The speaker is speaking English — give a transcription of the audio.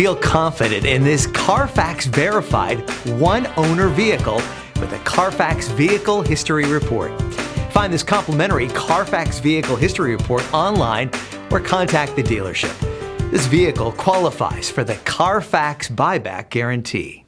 Feel confident in this CARFAX verified one-owner vehicle with a CARFAX Vehicle History Report. Find this complimentary CARFAX Vehicle History Report online or contact the dealership. This vehicle qualifies for the CARFAX buyback guarantee.